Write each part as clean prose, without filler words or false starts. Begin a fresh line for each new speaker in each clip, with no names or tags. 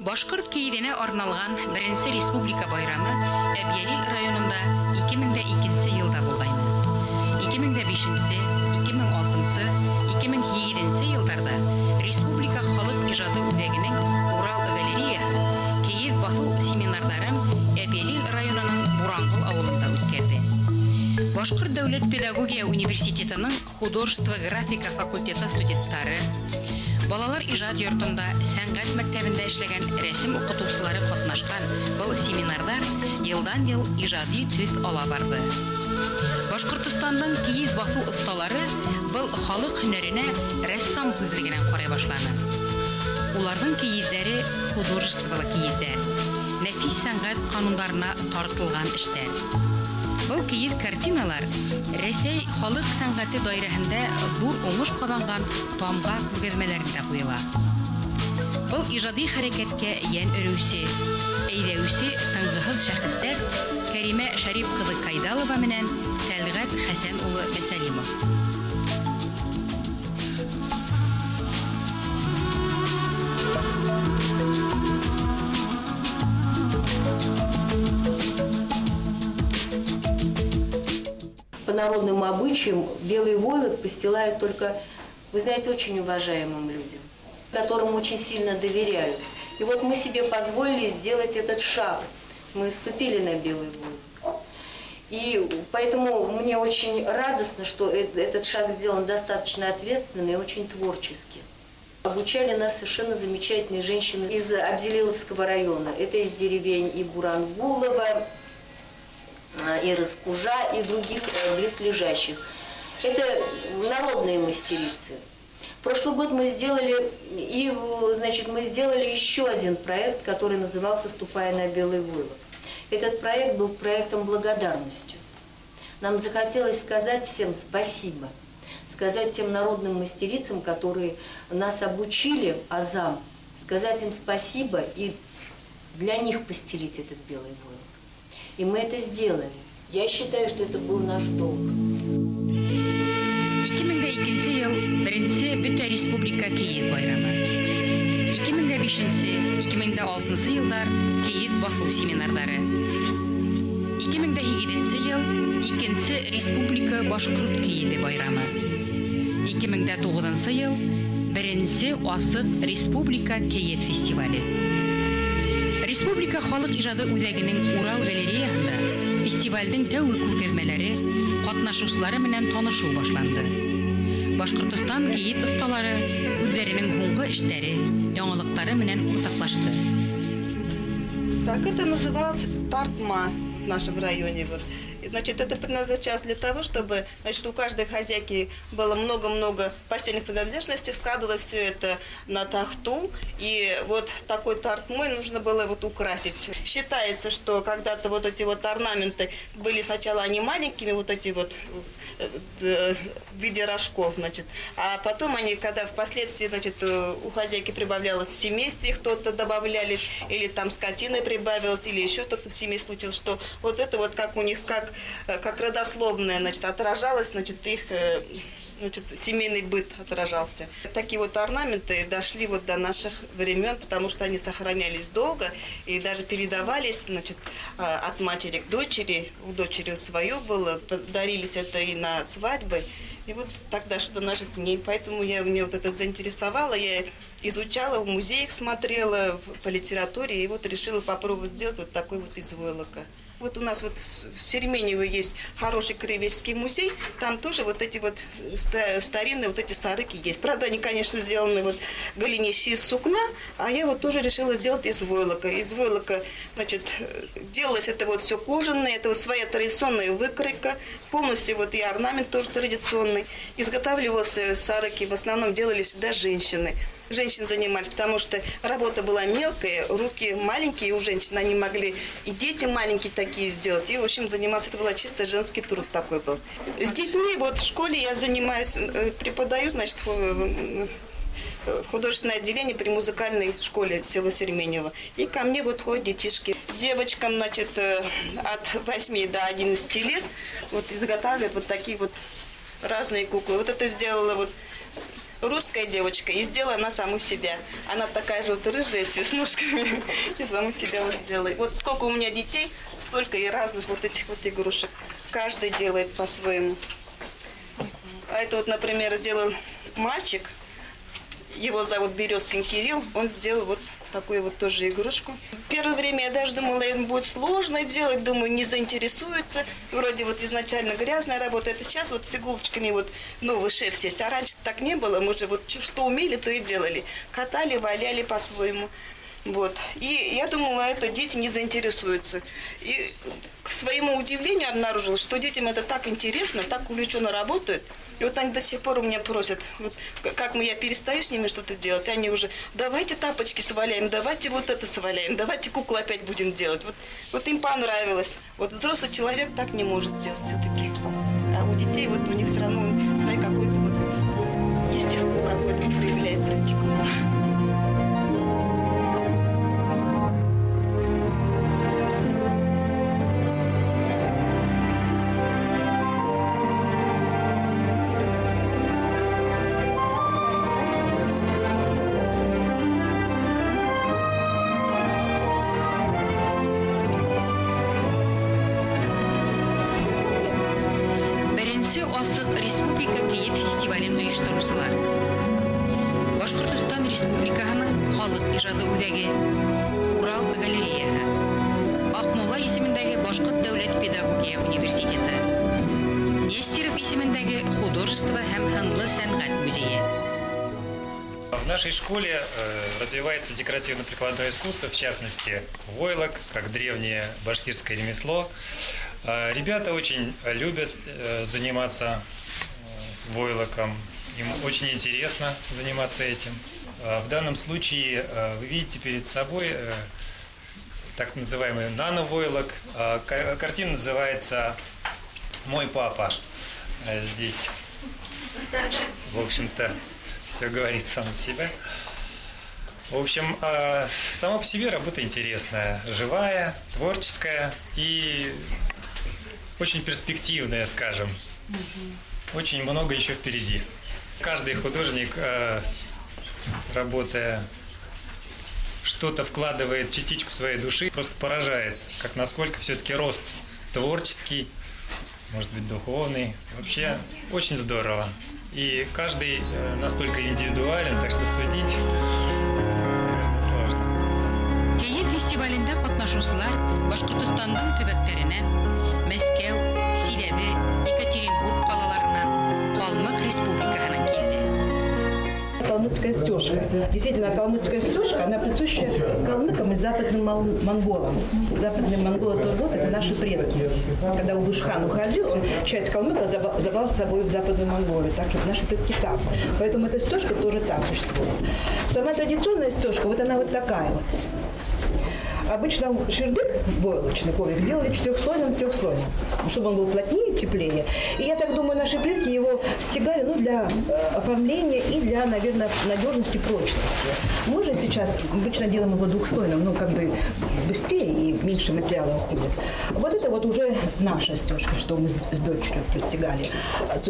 Башкорт киевенә арналган Беренче Республика байрамы Әбьяли районында 2002 елда булгайны. 2005, 2006, 2007 елларда Республика халык иҗаты үзәгенең Урал галереясы Киев Бафу семинарларын Әбьяли районының Бурангыл авылында үткәрде. Башкорт дәүләт педагогия университетының художество графика факультеты студентлары, балалар иҗат йортында, сәнгать мәктәбендә эшләгән рәсем укытучылары катнашкан был семинарлар елдан-ел иҗади төс ала барды. Башкортстанның Киев Бафу осталары был халык һөнәренә рәссам күзлегеннән карый башланы. Уларның киезләре художестволы киезләр, нәфис сәнгать кануннарына тартылган эшләр. Бұл киез картиналар Рәсәй халык сәнгате даирәһендә зур уңыш казанган тамга күргәзмәләрендә куела. Бұл иҗади хәрәкәткә ян өрүче, әйдәүче тыңгыһыз шәхестәр Кәримә Шәрип кызы Кайдалова менән Тәлгать Хәсән улы Мәсәлимов.
По народным обычаям белый войлок постилают только, вы знаете, очень уважаемым людям, которым очень сильно доверяют. И вот мы себе позволили сделать этот шаг. Мы ступили на белый войлок. И поэтому мне очень радостно, что этот шаг сделан достаточно ответственно и очень творчески. Обучали нас совершенно замечательные женщины из Абзелиловского района. Это из деревень и Бурангулова, и Раскужа, и других близлежащих. Это народные мастерицы. В прошлый год мы сделали, мы сделали еще один проект, который назывался «Ступая на белый войлок». Этот проект был проектом благодарностью. Нам захотелось сказать всем спасибо, сказать тем народным мастерицам, которые нас обучили азам, сказать им спасибо и для них постелить этот белый войлок. И мы это сделали. Я считаю, что это был наш долг.
2002 ел Беренче Бүтә Республика Киев байрамы. 2005-2006 елдар Киев Бафу семинарлары. 2007 ел Икенче Республика Башкорт Киеве байрамы. 2009 ел Беренче Асык Республика Киев фестивале. Республика халык иҗаты үзәгенең Урал галереясында фестивальдең тәүге күргәзмәләре, катнашучылары белән танышу башланды. Башкортстан киез осталары үзләренең һуңгы эшләре, яңалыклары белән уртаклашты.
Так, это называлось тартма в нашем районе. Вот. Значит, это предназначалось для того, чтобы, значит, у каждой хозяйки было много-много постельных принадлежностей, складывалось все это на тахту, и вот такой тартмой нужно было вот украсить. Считается, что когда-то вот эти вот орнаменты были сначала они маленькими, вот эти вот в виде рожков, значит, а потом они, когда впоследствии, значит, у хозяйки прибавлялось в семействе, кто-то добавлялись, или там скотины прибавилось, или еще что-то в семье случилось, что вот это вот как у них, как родословное, значит, отражалось, значит, их, значит, семейный быт отражался. Такие вот орнаменты дошли вот до наших времен, потому что они сохранялись долго и даже передавались, значит, от матери к дочери, у дочери свое было, дарились это и на свадьбы, и вот так дошло до наших дней. Поэтому мне вот это заинтересовало, я изучала, в музеях смотрела, по литературе, и вот решила попробовать сделать вот такой вот из войлока. Вот у нас вот в Серменево есть хороший краеведческий музей, там тоже вот эти вот старинные вот эти сарыки есть. Правда, они, конечно, сделаны вот голенищи из сукна, а я вот тоже решила сделать из войлока. Из войлока, значит, делалось это вот все кожаное, это вот своя традиционная выкройка, полностью вот и орнамент тоже традиционный. Изготавливался сарыки, в основном делали всегда женщины. Женщины занимались, потому что работа была мелкая, руки маленькие у женщин, они могли и дети маленькие такие сделать. И, в общем, занимался, это был чисто женский труд такой был. С детьми вот в школе я занимаюсь, преподаю, значит, художественное отделение при музыкальной школе села Серменево. И ко мне вот ходят детишки. Девочкам, значит, от 8 до 11 лет вот изготавливают вот такие вот разные куклы. Вот это сделала вот русская девочка, и сделала она саму себя. Она такая же вот рыжая, с веснушками, и саму себя вот сделала. Вот сколько у меня детей, столько и разных вот этих вот игрушек. Каждый делает по-своему. А это вот, например, сделал мальчик, его зовут Березкин Кирилл, он сделал вот такую вот тоже игрушку. Первое время я даже думала, им будет сложно делать, думаю, не заинтересуется. Вроде вот изначально грязная работа, это сейчас вот с иголочками вот новый шерсть есть. А раньше так не было, мы же вот что умели, то и делали. Катали, валяли по-своему. Вот. И я думала, это дети не заинтересуются. И к своему удивлению обнаружила, что детям это так интересно, так увлеченно работают. И вот они до сих пор у меня просят, вот, как я перестаю с ними что-то делать, они уже, давайте тапочки сваляем, давайте вот это сваляем, давайте куклу опять будем делать. Вот им понравилось. Вот взрослый человек так не может делать все-таки. А у детей вот у них все равно свой какой-то вот естественно какой-то проявляется этика.
Республика Киев фестивален оештыручылар. Башкортостан Республикаһының халык ижады үзәге, Урал галереяһы, Акмулла исемендәге Башкорт дәүләт педагогия университеты, Нестеров исемендәге художество һәм ханлы сәнгать музее.
В нашей школе развивается декоративно-прикладное искусство, в частности, войлок, как древнее башкирское ремесло. Ребята очень любят заниматься войлоком, им очень интересно заниматься этим. В данном случае вы видите перед собой так называемый нано-войлок. Картина называется «Мой папа». Здесь, в общем-то, все говорит сам за себя. В общем, сама по себе работа интересная, живая, творческая и очень перспективная, скажем. Очень много еще впереди. Каждый художник, работая, что-то вкладывает, частичку своей души, просто поражает, как насколько все-таки рост творческий, может быть, духовный. Вообще, очень здорово. И каждый настолько индивидуален, так что судить сложно.
Киев фестивалендә катнашучылар Башкортостанның төбәкләреннән, Мәскәү, Силәбе, Екатеринбург калаларынан, Калмык республикаһынан килде.
Калмыцкая стежка. Действительно, калмыцкая стежка, она присуща калмыкам и западным монголам. Западные монголы тоже вот, это наши предки. Когда Убыш-хан уходил, он часть калмыка забрал с собой в западную Монголию. Так что наши предки там. Поэтому эта стежка тоже там существует. Сама традиционная стежка, вот она вот такая вот. Обычно шердык, войлочный коврик, делали четырехслойным, чтобы он был плотнее, теплее. И я так думаю, наши предки его стягали для оформления и для, наверное, надежности, прочности. Мы же сейчас обычно делаем его двухслойным, как бы быстрее и меньше материала уходит. Вот это вот уже наша стежка, что мы с дочерью постигали.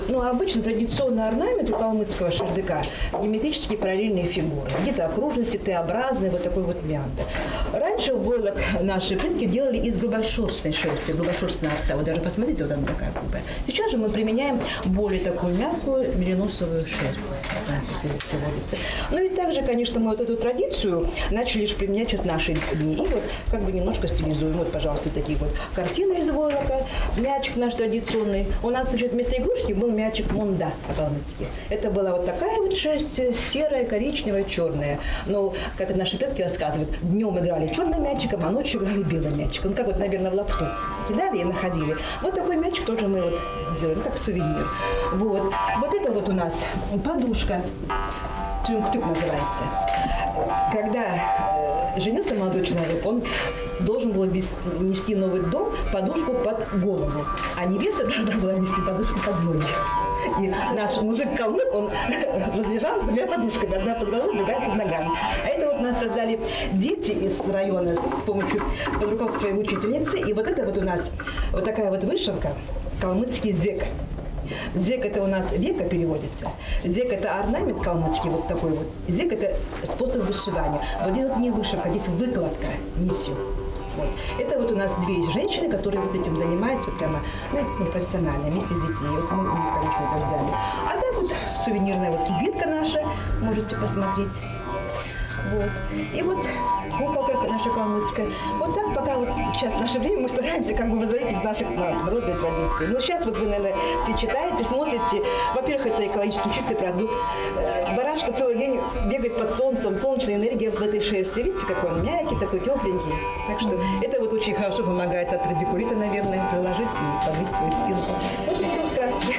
Ну, а обычно традиционный орнамент у калмыцкого шердыка геометрические параллельные фигуры. Где-то окружности, Т-образные, вот такой вот мянда. Раньше войлок наши предки делали из грубошерстной шерсти, грубошерстная овца. Вот даже посмотрите, вот она такая грубая. Сейчас же мы применяем более такую мягкую мериносовую шерсть. Ну и также, конечно, мы вот эту традицию начали лишь применять сейчас в наши дни. И вот как бы немножко стилизуем. Вот, пожалуйста, такие вот картины из войлока, мячик наш традиционный. У нас, значит, вместо игрушки был мячик мунда по-калмыцки. Это была вот такая вот шерсть, серая, коричневая, черная. Но, как наши предки рассказывают, днем играли черным мячиком, а ночью играли белым мячиком. Как вот, наверное, в лапту кидали и находили. Вот такой мячик тоже мы вот делаем, как сувенир. Вот. Вот это вот у нас подушка. Тюнг-тюк называется. Когда женился молодой человек, он должен был нести в новый дом подушку под голову, а невеста должна была нести подушку под ноги. И наш мужик-калмык, он разлежал с двумя подушками, одна под головой, другая под ногами. А это вот нас создали дети из района с помощью под руководством своей учительницы. И вот это вот у нас вот такая вот вышивка, калмыцкий зек. Зек это у нас века переводится. Зек это орнамент калмыцкий, вот такой вот. Зек это способ вышивания. Вот здесь вот не вышивка, здесь выкладка нитью. Вот. Это вот у нас две женщины, которые вот этим занимаются прямо, знаете, профессионально, вместе с детьми. Вот мы, конечно, это взяли. А так вот сувенирная вот кибитка наша, можете посмотреть. Вот. И вот куколка наша калмыцкая. Вот так пока вот сейчас в наше время мы стараемся как бы возродить из наших народной традиций. Но сейчас вот вы, наверное, все читаете, смотрите. Во-первых, это экологически чистый продукт. Барашка целый день бегает под солнцем, солнечная энергия в этой шерсти. Видите, какой он мягкий, такой тепленький. Так что это вот очень хорошо помогает от радикулита, наверное, заложить и подбить свою спинку. Вот и все вкратце.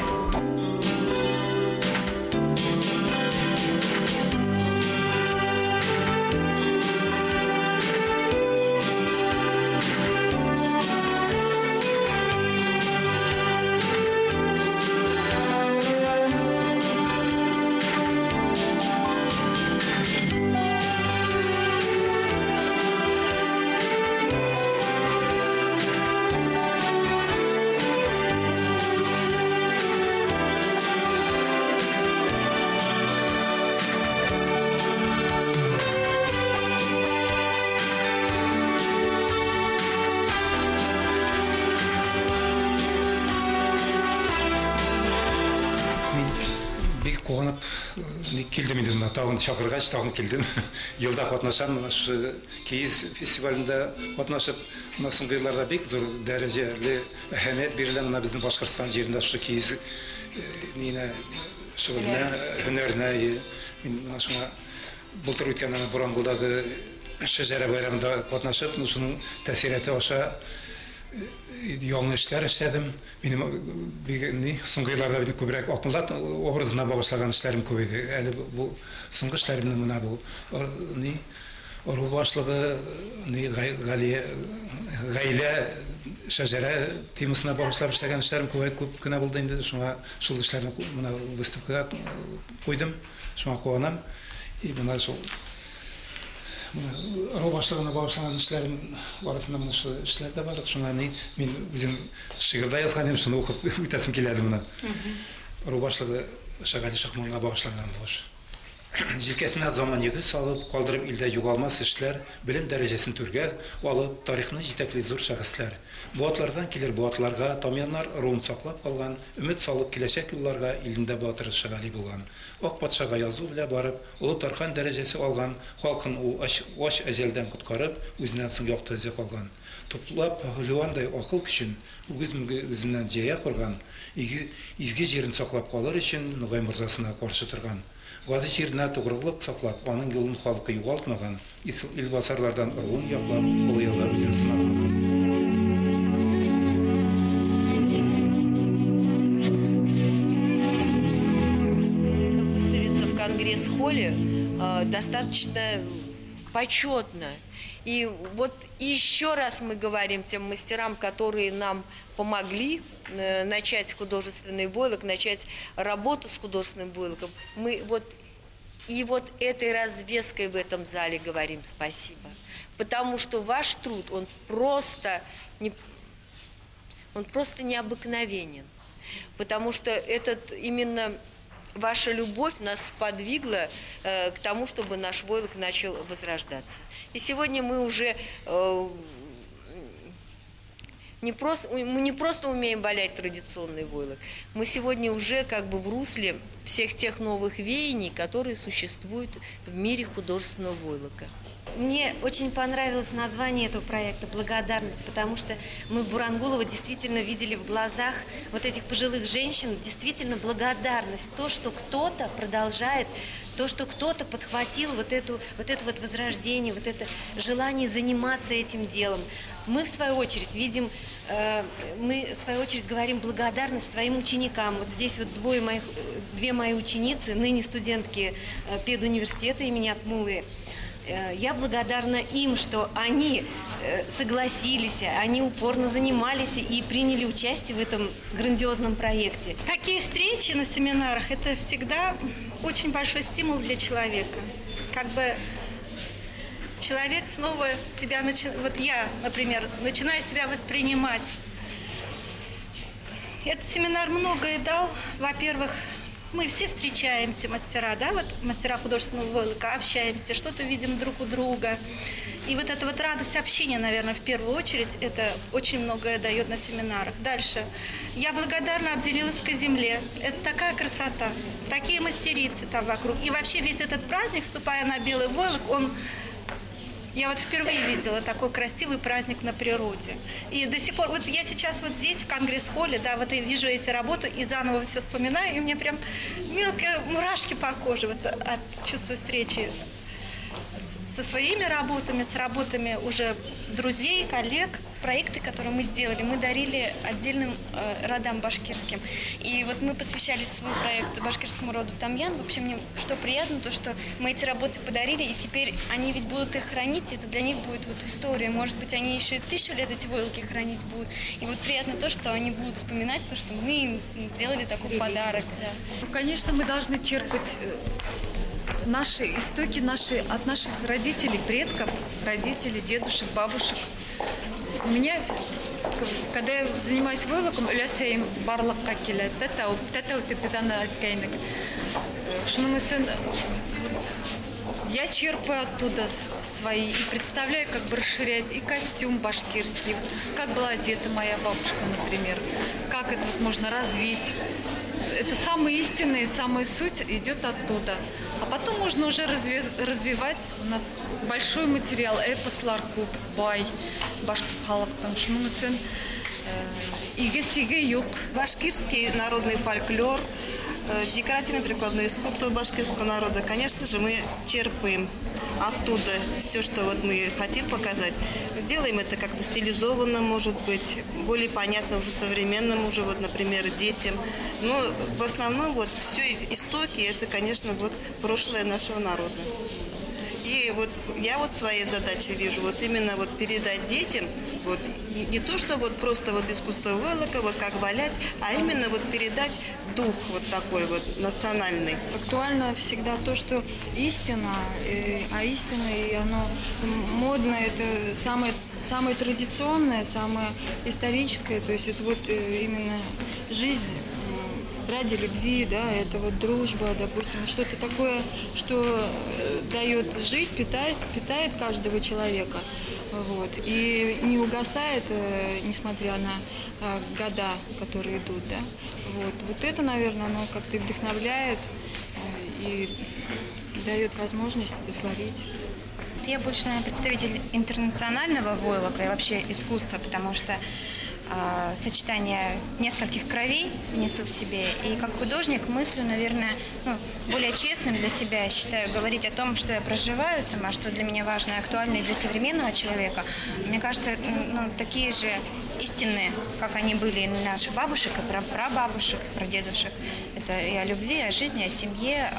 Қуанып келдім енді мына тауын шақырғаш тағын келдім. Елда қатнашамын, киіз фестивалінде қатнашып, мына соңғы бек зор дәрежелі әһәмият берілген мына біздің Башқұртстан жерінде шу киіз нені шұғылына, өнеріне. Мен мына шуңа былтыр өткен Борангылдағы шәжәрә байрамында қатнашып, шуның тәсиреті аша яңа эшләр эшләдем. Минем соңгы елларда күбрәк Акмуллат образына багышланган эшләрем күп иде. Әле бу соңгы эшләремне менә бу ору башлыгы, гаилә шәҗәрә темасына багышлап эшләгән эшләрем күп кенә булды инде. Шуңа шул эшләрне менә выставкага куйдым. Шуңа куанам. И менә шул Ру башлыгына багышланган эшләрем арасында менә шу эшләр дә бар. Шуңа мин үзем шигырьдә язган идем, шуны укып үтәсем киләде менә. Ру башлыгы Шагали Шахманга багышланган бу эш. Җилкәсенә заман йөге салып, калдырып илдә югалмас эшләр, белем дәрәҗәсен түргә алып, тарихны җитәкли зур шәхесләр. Бу атлардан килер бу атларга, тамяннар руын саклап калган, өмет салып киләчәк юлларга илендә батыр Шагали булган. Ак патшага язу белән барып, улы Тархан дәрәҗәсе алган, халкын ул аш әҗәлдән коткарып, үзеннән соң якты эзе калган. Туплап пәһлевандай акыл көчен үзеннән җая курган, изге җирен саклап калыр өчен Нугай морзасына каршы торган. Гази җиренә тугрылык саклап, аның юлын халкы югалтмаган, илбасарлардан ыруын яклап, улы еллар үзен сынамаган.
Выставиться в Конгресс-холле достаточно почетно. И вот еще раз мы говорим тем мастерам, которые нам помогли начать художественный войлок, начать работу с художественным войлоком. Мы вот этой развеской в этом зале говорим спасибо. Потому что ваш труд, он просто необыкновенен. Потому что именно ваша любовь нас сподвигла к тому, чтобы наш войлок начал возрождаться. И сегодня мы уже не просто умеем валять традиционный войлок, мы сегодня уже как бы в русле всех тех новых веяний, которые существуют в мире художественного войлока.
Мне очень понравилось название этого проекта «Благодарность», потому что мы в Бурангулово действительно видели в глазах вот этих пожилых женщин действительно благодарность. То, что кто-то продолжает, то, что кто-то подхватил вот это возрождение, вот это желание заниматься этим делом. Мы, в свою очередь, говорим благодарность своим ученикам. Вот здесь вот две мои ученицы, ныне студентки педуниверситета имени Акмуллы. Я благодарна им, что они согласились, они упорно занимались и приняли участие в этом грандиозном проекте.
Такие встречи на семинарах – это всегда очень большой стимул для человека. Как бы человек снова вот я, например, начинаю себя воспринимать Этот семинар многое дал. Во-первых, мы все встречаемся, мастера, да, вот мастера художественного войлока, общаемся, что-то видим друг у друга. И вот эта вот радость общения, наверное, в первую очередь, это очень многое дает на семинарах. Дальше. Я благодарна Абзелиловской земле. Это такая красота, такие мастерицы там вокруг. И вообще весь этот праздник, вступая на белый войлок, я вот впервые видела такой красивый праздник на природе. И до сих пор, вот я сейчас вот здесь, в конгресс-холле, да, вот и вижу эти работы, и заново все вспоминаю, и у меня прям мелкие мурашки по коже вот, от чувства встречи со своими работами, с работами уже друзей, коллег. Проекты, которые мы сделали, мы дарили отдельным родам башкирским. И вот мы посвящали свой проект башкирскому роду Тамьян. В общем, мне что приятно, то что мы эти работы подарили, и теперь они ведь будут их хранить, и это для них будет вот история. Может быть, они еще и 1000 лет эти войлоки хранить будут. И вот приятно то, что они будут вспоминать, то, что мы им сделали такой подарок. Да.
Ну, конечно, мы должны черпать наши истоки от наших родителей, предков, родителей, дедушек, бабушек. У меня, когда я занимаюсь войлоком, өләсәйем барлыкка килә. Тәтә үтепедән әйткәйнек. Шуның өчен я черпаю оттуда свои и представляю, как бы расширять и костюм башкирский, вот, как была одета моя бабушка, например, как это вот можно развить. Это самые истинные, самая суть идет оттуда. А потом можно уже развивать у нас большой материал, эпослар күп, бай, башкы халыктың. Шуның өчен иге-сиге юк.
Башкирский народный фольклор, декоративно-прикладное искусство башкирского народа, конечно же, мы черпаем оттуда все, что вот мы хотим показать. Делаем это как-то стилизованно, может быть, более понятно уже современным, уже вот, например, детям. Но в основном вот все истоки, это, конечно, вот прошлое нашего народа. И вот я вот своей задачей вижу вот именно вот передать детям вот не то, что вот просто вот искусство войлока, вот как валять, а именно вот передать дух вот такой вот национальный.
Актуально всегда то, что истина, а истина и оно модное, это самое традиционное, самое историческое, то есть это вот именно жизнь ради любви, да, это вот дружба, допустим, что-то такое, что дает жить, питает каждого человека, вот, и не угасает, несмотря на года, которые идут, да, вот это, наверное, оно как-то вдохновляет и дает возможность творить.
Я больше, наверное, представитель интернационального войлока и вообще искусства, потому что сочетание нескольких кровей несу в себе. И как художник мыслю, наверное, более честным для себя, я считаю, говорить о том, что я проживаю сама, что для меня важно и актуально и для современного человека. Мне кажется, такие же истины, как они были и у наших бабушек, и прабабушек, и прадедушек. Это и о любви, и о жизни, о семье,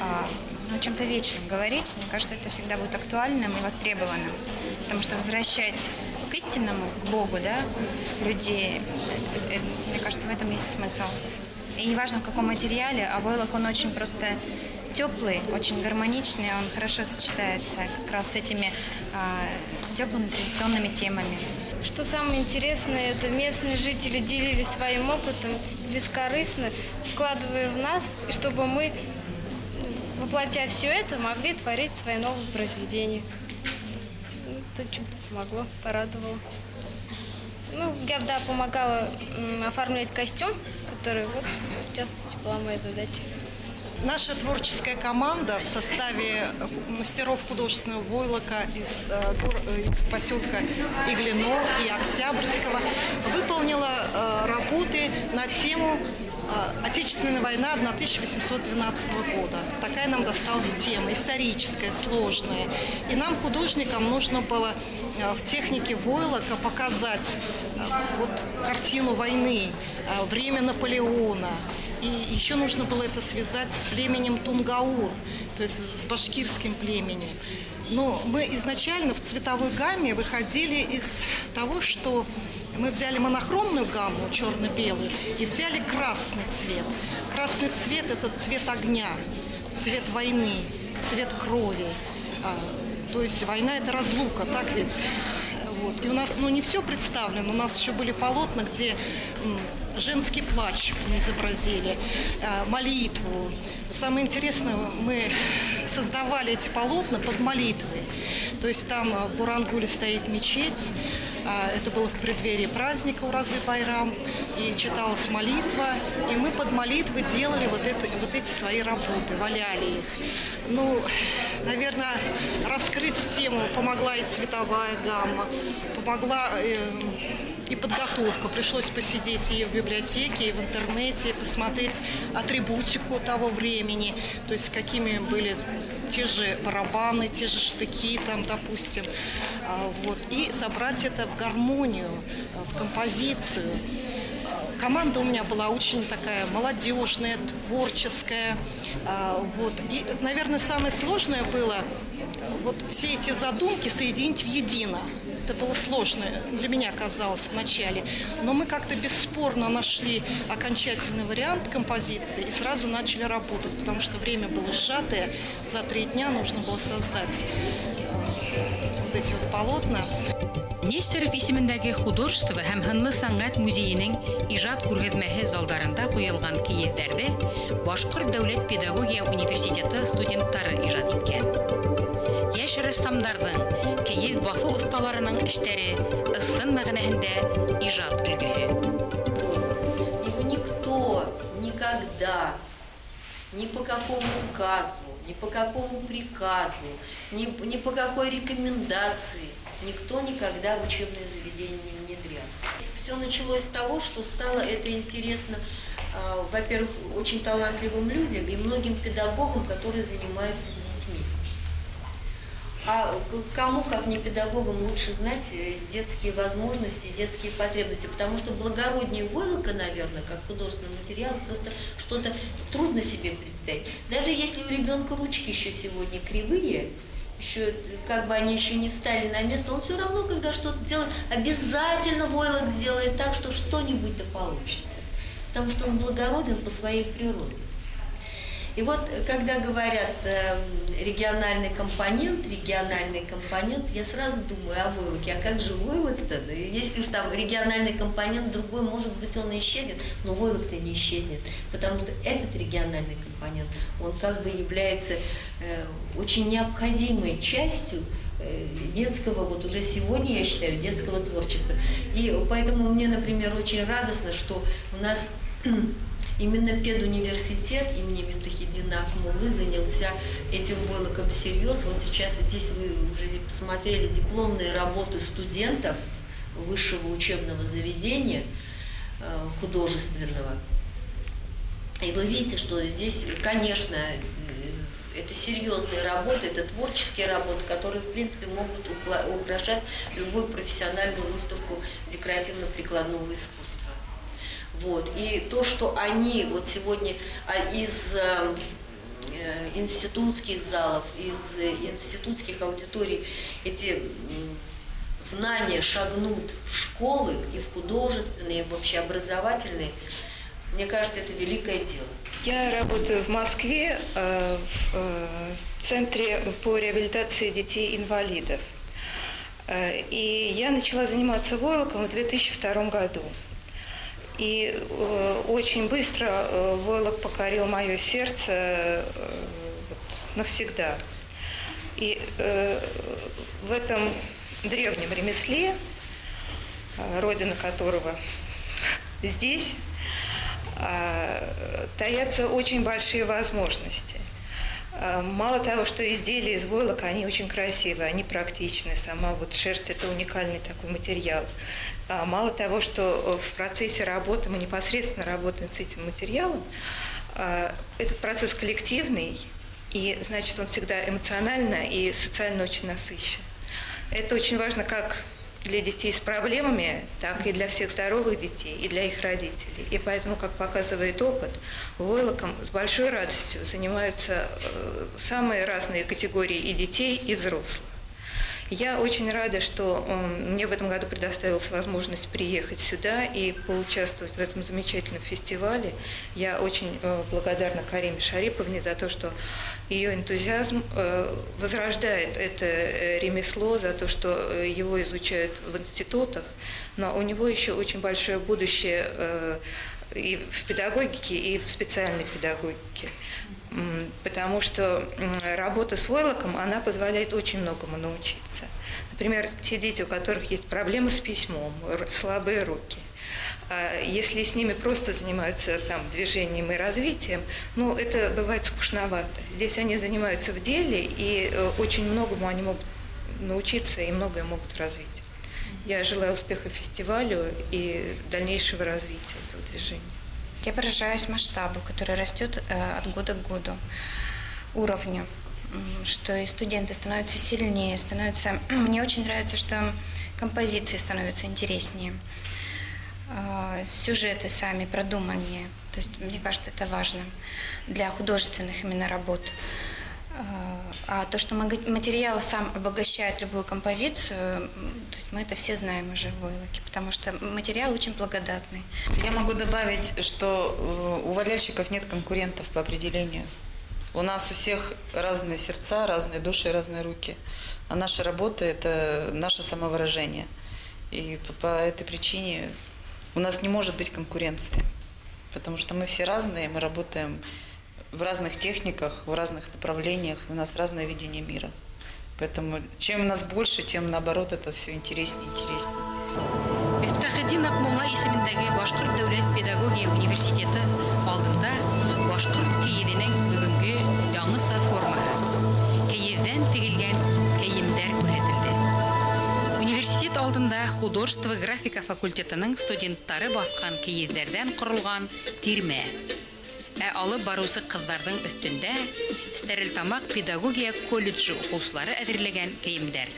о чем-то вечном говорить. Мне кажется, это всегда будет актуальным и востребованным. Потому что возвращать к истинному, к Богу, да, людей, мне кажется, в этом есть смысл. И неважно, в каком материале, а войлок, он очень просто теплый, очень гармоничный, он хорошо сочетается как раз с этими теплыми традиционными темами.
Что самое интересное, это местные жители делились своим опытом бескорыстно, вкладывая в нас, и чтобы мы, воплотя все это, могли творить свои новые произведения. Это что-то помогло, порадовало. Я, помогала оформлять костюм, который, вот, в частности, была моя задача.
Наша творческая команда в составе мастеров художественного войлока из поселка Иглино и Октябрьского выполнила работы на тему Отечественная война 1812 года. Такая нам досталась тема, историческая, сложная. И нам, художникам, нужно было в технике войлока показать картину войны, время Наполеона. И еще нужно было это связать с племенем Тунгаур, то есть с башкирским племенем. Но мы изначально в цветовой гамме выходили из того, что мы взяли монохромную гамму, черно-белую, и взяли красный цвет. Красный цвет – это цвет огня, цвет войны, цвет крови. То есть война – это разлука, так ведь? И у нас, не все представлено, у нас еще были полотна, где женский плач мы изобразили, молитву. Самое интересное, мы создавали эти полотна под молитвой. То есть там в Бурангуле стоит мечеть, это было в преддверии праздника Уразы-Байрам, и читалась молитва, и мы под молитвой делали вот эти свои работы, валяли их. Наверное, раскрыть тему помогла и цветовая гамма, помогла и подготовка. Пришлось посидеть и в библиотеке, и в интернете, посмотреть атрибутику того времени, то есть какими были те же барабаны, те же штыки, там, допустим, и собрать это в гармонию, в композицию. Команда у меня была очень такая молодежная, творческая. И, наверное, самое сложное было все эти задумки соединить в едино. Это было сложно, для меня казалось вначале. Но мы как-то бесспорно нашли окончательный вариант композиции и сразу начали работать, потому что время было сжатое. За 3 дня нужно было создать эти полотна.
Нестеров исемендәге художество һәм һынлы сәнгать музейының иҗат күргәзмәсе залдарында куелган киевләрдә Башкорт дәүләт педагогия университеты студентлары иҗат иткән. Яшь рәссамнарның, киев басу осталарының эшләре ысын мәгънәһендә иҗат өлгеһе.
Его никто никогда, ни по какому указу, ни по какому приказу, ни по какой рекомендации никто никогда в учебное заведение не внедрял. Все началось с того, что стало это интересно, во-первых, очень талантливым людям и многим педагогам, которые занимаются с детьми. А кому, как не педагогам, лучше знать детские возможности, детские потребности, потому что благороднее войлока, наверное, как художественный материал, просто что-то трудно себе представить. Даже если у ребенка ручки еще сегодня кривые, еще они еще не встали на место, он все равно, когда что-то делает, обязательно войлок сделает так, что что-нибудь-то получится. Потому что он благороден по своей природе. И когда говорят региональный компонент, я сразу думаю о войлоке. А как же войлок-то? Если уж там региональный компонент другой, может быть, он и исчезнет, но войлок-то не исчезнет. Потому что этот региональный компонент, он является очень необходимой частью детского, уже сегодня, я считаю, детского творчества. И поэтому мне, например, очень радостно, что у нас именно педуниверситет имени Мифтахиддина Акмуллы занялся этим войлоком всерьез. Сейчас здесь вы уже посмотрели дипломные работы студентов высшего учебного заведения художественного. И вы видите, что здесь, конечно, это серьезные работы, это творческие работы, которые, в принципе, могут украшать любую профессиональную выставку декоративно-прикладного искусства. И то, что они сегодня из институтских залов, из институтских аудиторий эти знания шагнут в школы и в художественные, и в общеобразовательные, мне кажется, это великое дело.
Я работаю в Москве в Центре по реабилитации детей-инвалидов. И я начала заниматься войлоком в 2002 году. И очень быстро войлок покорил мое сердце навсегда. И в этом древнем ремесле, родина которого здесь, таятся очень большие возможности. Мало того, что изделия из войлока, они очень красивые, они практичны. Сама шерсть – это уникальный такой материал. Мало того, что в процессе работы мы непосредственно работаем с этим материалом, этот процесс коллективный, и, значит, он всегда эмоционально и социально очень насыщен. Это очень важно как для детей с проблемами, так и для всех здоровых детей, и для их родителей. И поэтому, как показывает опыт, войлоком с большой радостью занимаются самые разные категории и детей, и взрослых. Я очень рада, что мне в этом году предоставилась возможность приехать сюда и поучаствовать в этом замечательном фестивале. Я очень благодарна Кариме Шариповне за то, что ее энтузиазм возрождает это ремесло, за то, что его изучают в институтах, но у него еще очень большое будущее и в педагогике, и в специальной педагогике. Потому что работа с войлоком, она позволяет очень многому научиться. Например, те дети, у которых есть проблемы с письмом, слабые руки. Если с ними просто занимаются там движением и развитием, ну, это бывает скучновато. Здесь они занимаются в деле, и очень многому они могут научиться, и многое могут развить. Я желаю успеха фестивалю и дальнейшего развития этого движения.
Я поражаюсь масштабу, который растет от года к году, уровню, что и студенты становятся сильнее, становятся... Мне очень нравится, что композиции становятся интереснее, сюжеты сами продуманнее. То есть, мне кажется, это важно для художественных именно работ. А то, что материал сам обогащает любую композицию, то есть мы это все знаем уже в войлоке, потому что материал очень благодатный.
Я могу добавить, что у валяльщиков нет конкурентов по определению. У нас у всех разные сердца, разные души, разные руки. А наша работа – это наше самовыражение. И по этой причине у нас не может быть конкуренции. Потому что мы все разные, мы работаем в разных техниках, в разных направлениях, у нас разное видение мира. Поэтому чем нас больше, тем наоборот это все интереснее и интереснее.
Мифтахетдин Акмулла исемендәге Башкорт дәүләт педагогия университеты алдында Башкорт киененең бүгенге яңгыса формаһы киевдән тегелгән киемнәр күрсәтелде. Университет алдында художество графика факультетының студентлары баскан киевләрдән корылган тирмә. Алып барусы кызларның өстендә Стәрлетамак педагогия колледжы укучылары әзерләгән киемнәр.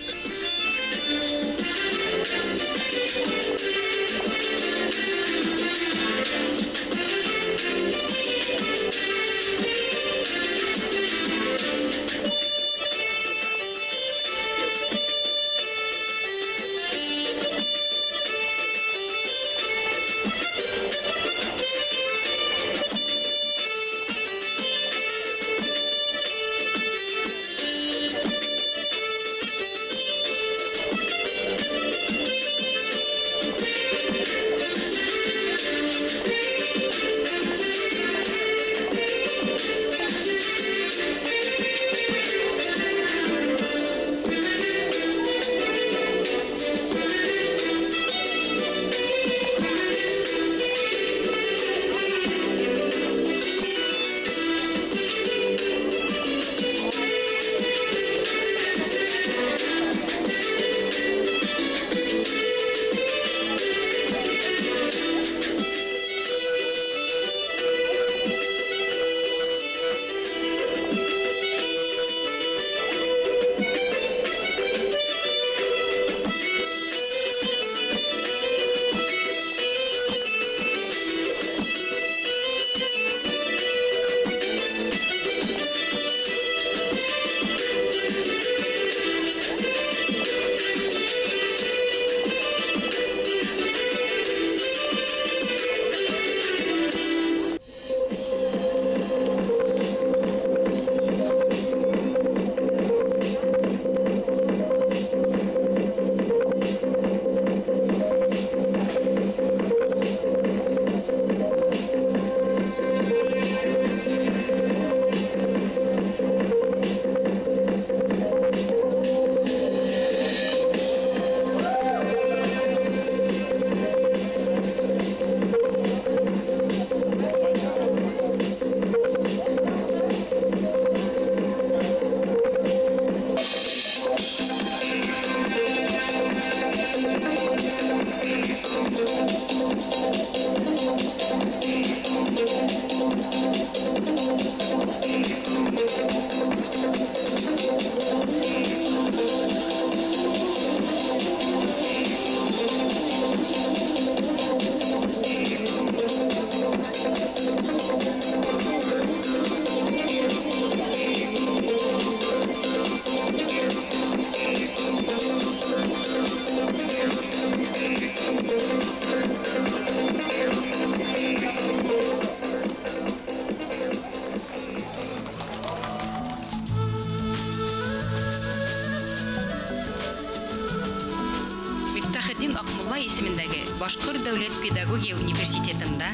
Нуретдин Акмулла исемендәге Башкорт дәүләт педагогия университетында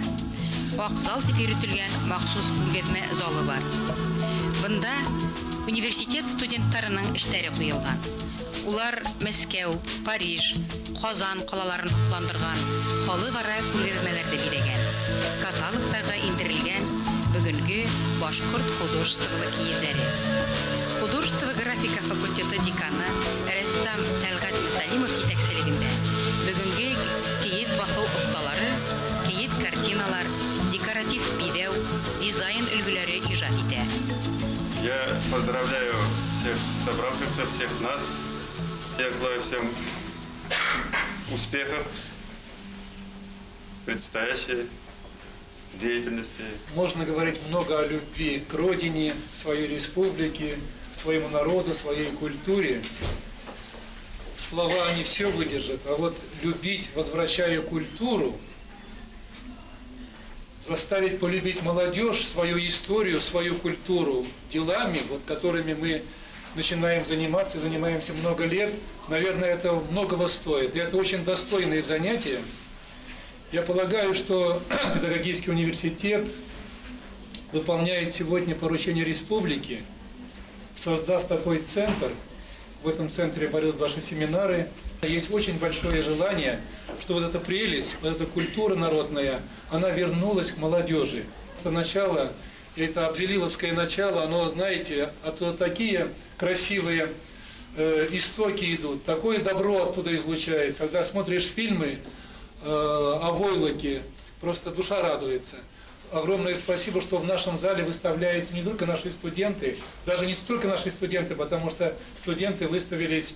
Акзал дип йөртелгән махсус күргәзмә залы бар. Бында университет студентларының эшләре куелган. Улар Мәскәү, Париж, Казан калаларын хупландырган халыкара күргәзмәләрдә бирәгән. Каталогтарга индерелгән бүгенге башкорт художестволы киезләре. Художество графика факультеты деканы рәссам Тәлгать Мөсәлимов итәкчелегендә бүгенге киез баһу осталары киез картиналар, декоратив бидәү, дизайн өлгеләре иҗат итә.
Я поздравляю всех собравшихся, всех нас, всех желаю всем успехов в предстоящей деятельности.
Можно говорить много о любви к родине, своей республике, своему народу, своей культуре. Слова они все выдержат, а вот любить, возвращая культуру, заставить полюбить молодежь, свою историю, свою культуру делами, вот которыми мы начинаем заниматься, занимаемся много лет, наверное, это многого стоит. И это очень достойные занятия. Я полагаю, что педагогический университет выполняет сегодня поручение республики, создав такой центр. В этом центре проводят ваши семинары. Есть очень большое желание, что вот эта прелесть, вот эта культура народная, она вернулась к молодежи. Это начало, это абзелиловское начало, оно, знаете, оттуда такие красивые истоки идут, такое добро оттуда излучается. Когда смотришь фильмы о Войлоке, просто душа радуется. Огромное спасибо, что в нашем зале выставляются не только наши студенты, даже не столько наши студенты, потому что студенты выставились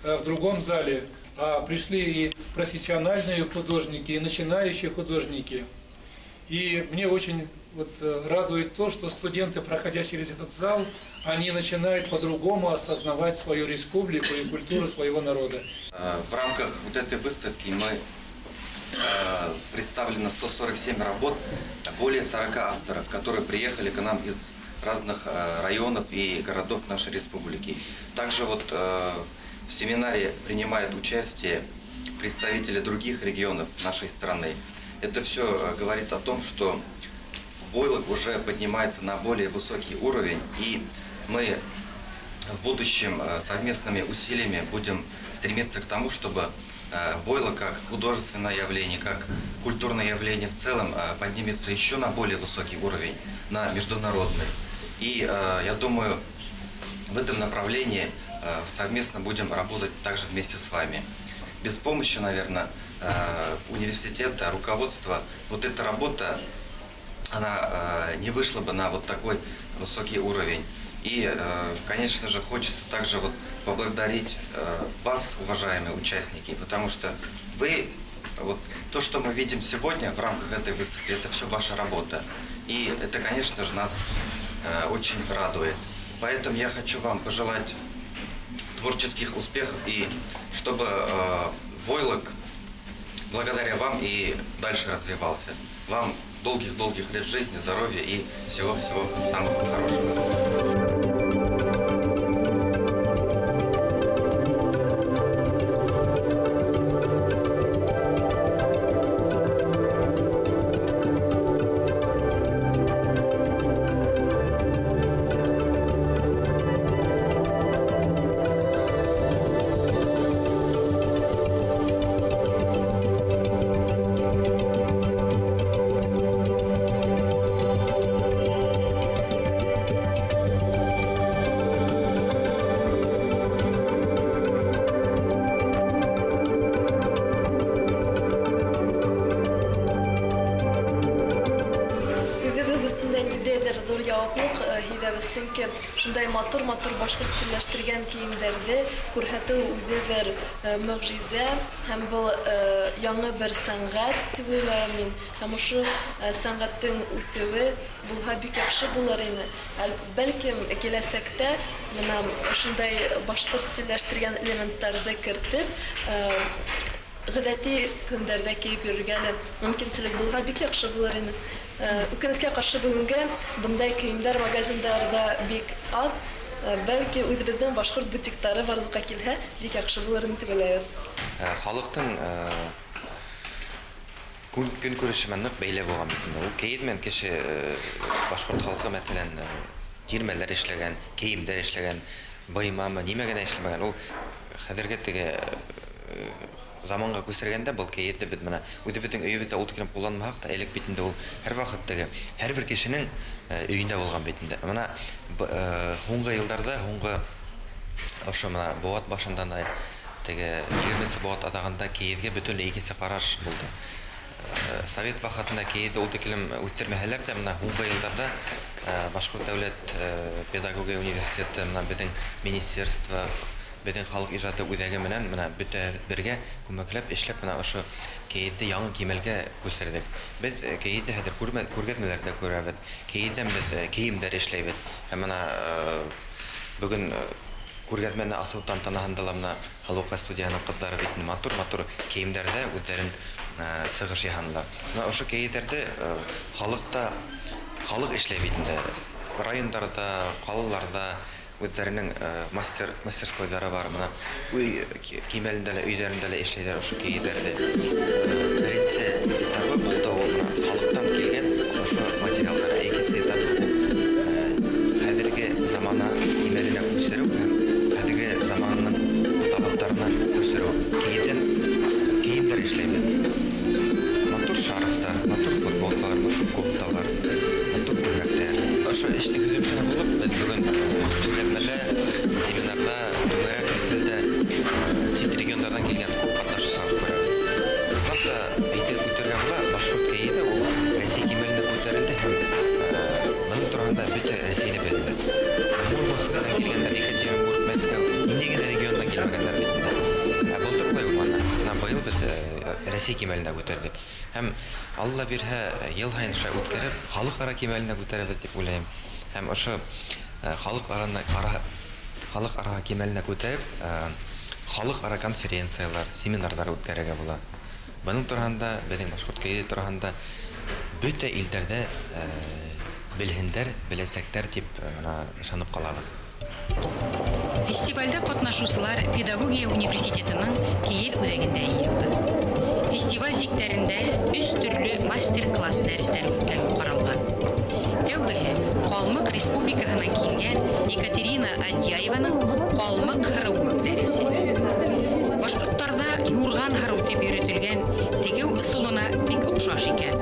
в другом зале, а пришли и профессиональные художники, и начинающие художники. И мне очень радует то, что студенты, проходя через этот зал, они начинают по-другому осознавать свою республику и культуру своего народа.
В рамках вот этой выставки мы представлено 147 работ, более 40 авторов, которые приехали к нам из разных районов и городов нашей республики. Также в семинаре принимают участие представители других регионов нашей страны. Это все говорит о том, что Войлок уже поднимается на более высокий уровень, и мы в будущем совместными усилиями будем стремиться к тому, чтобы Войлок как художественное явление, как культурное явление в целом поднимется еще на более высокий уровень, на международный. И я думаю, в этом направлении совместно будем работать также вместе с вами. Без помощи, наверное, университета, руководства, вот эта работа, она не вышла бы на вот такой высокий уровень. И, конечно же, хочется также поблагодарить вас, уважаемые участники, потому что вы, то, что мы видим сегодня в рамках этой выставки, это все ваша работа. И это, конечно же, нас очень радует. Поэтому я хочу вам пожелать творческих успехов, и чтобы Войлок благодаря вам и дальше развивался. Вам долгих-долгих лет жизни, здоровья и всего-всего самого хорошего.
Шундай матур башкорт телләштергән киемнәрне күрһәтү үзе бер мөгъҗиза һәм бу яңа бер сәнгать дип уйлыйм мин. Һәм шу сәнгатьнең үсүе булга бик яхшы булыр иде. Бәлкем киләсәктә менә шундай башкорт телләштергән элементларны кертеп гадәти көндәрдә киеп йөрергә мөмкинчелек булга бик яхшы булыр иде. Үкенечкә каршы бүгенгә бундай киемнәр магазиннарда бик аз. Бәлки үзебезнең башкорт бутиктары барлыкка килһә, бик яхшы булыр дип уйлыйм.
Халыктан көн күрешемен нык бәйле булган бит инде. Ул кейемен кеше башкорт халкы мәсәлән тирмәләр эшләгән, киемдәр эшләгән, быймамы, нимәгә эшләмәгән. Ул хәзерге теге заманга күсергәндә был кейетте бит менә үзебезнең өебездә ул тиклем кулланмак та элек бит инде ул һәрвакыт теге һәрбер кешенең өендә булган бит инде. Менә һуңгы елларда, һуңгы ошо менә Буат башында теге 20 Буат адагында кейетгә бөтенләй икенче караш булды. Совет вакытында кейетте ул тиклем үстермәһәләр дә, менә һуңгы елларда Башкорт дәүләт педагогия университеты, менә безнең министерство, безнең халык иҗаты үзәге менән менә бөтә бергә күмәкләп эшләп менә ошо кейетте яңа кимәлгә күсердек. Без кейетте хәзер күргәзмәләрдә күрәбез. Кейеттән без киемдәр эшләйбез. Һәм менә бүген күргәзмәне асыл тантанаһында менә Халыкка студияның кызлары бит матур киемдәрдә үзләрен сыгыш яһанлар. Менә ошо кейеттерде халык эшләй бит инде. Районнарда, калаларда үзләренең мастерскойлары бар. Менә уй кимәлендә лә, өйләрендә лә эшләйләр ошо кейеттерде. Беренче этабы булды ул халыктан килгән ошо материаллар. Икенче этабы хәзерге замана кимәленә күчерү һәм хәзерге заманның талапларына күчерү. Киемдәр эшләйбез. Матур шарфтар, матур футболкалар, матур кофталар, матур күлмәктәр. Ошо эшне күзәтүче булып, без бүген күргәзмәләр, семинарда, түгәрәк өстәлдә сит регионнардан килгән күп катнашучылар күрәбез. Кыскасы әйтеп үтәргә була, башкорт кейеме ул Россия кимәленә күтәрелде һәм моның турында бөтен Россияне белде. Мурманскдан килгәннәр, Екатеринбург, Мәскәү, инде генә регионнан килгәннәр бит инде. Былтыр булай булган. Быел без Россия кимәленә күтәрдек. Һәм Алла бирһә, ел һайын шулай үткәреп, халыкара кимәленә күтәрәбез дип уйлыйм. Һәм ошо халыкара кимәленә күтәреп, халыкара конференциялар, семинарлар үткәрергә була. Буның турында, безнең башкорт кейеме турында бөтә илләрдә белһендер, беләсәктәр дип ышанып калабыз.
Фестивальдә катнашучылар педагогия университетының кейет үзәгендә йыелды. Фестиваль сиктәрендә 3 төрле мастер-класс дәресләре үткәрү каралган. Тәүгеһе Калмык Республикасыннан килгән Екатерина Адьяеваның Калмык хыруы дәресе. Башкортларда юрган хыру дип йөртелгән тегү ысулына бик охшаш икән.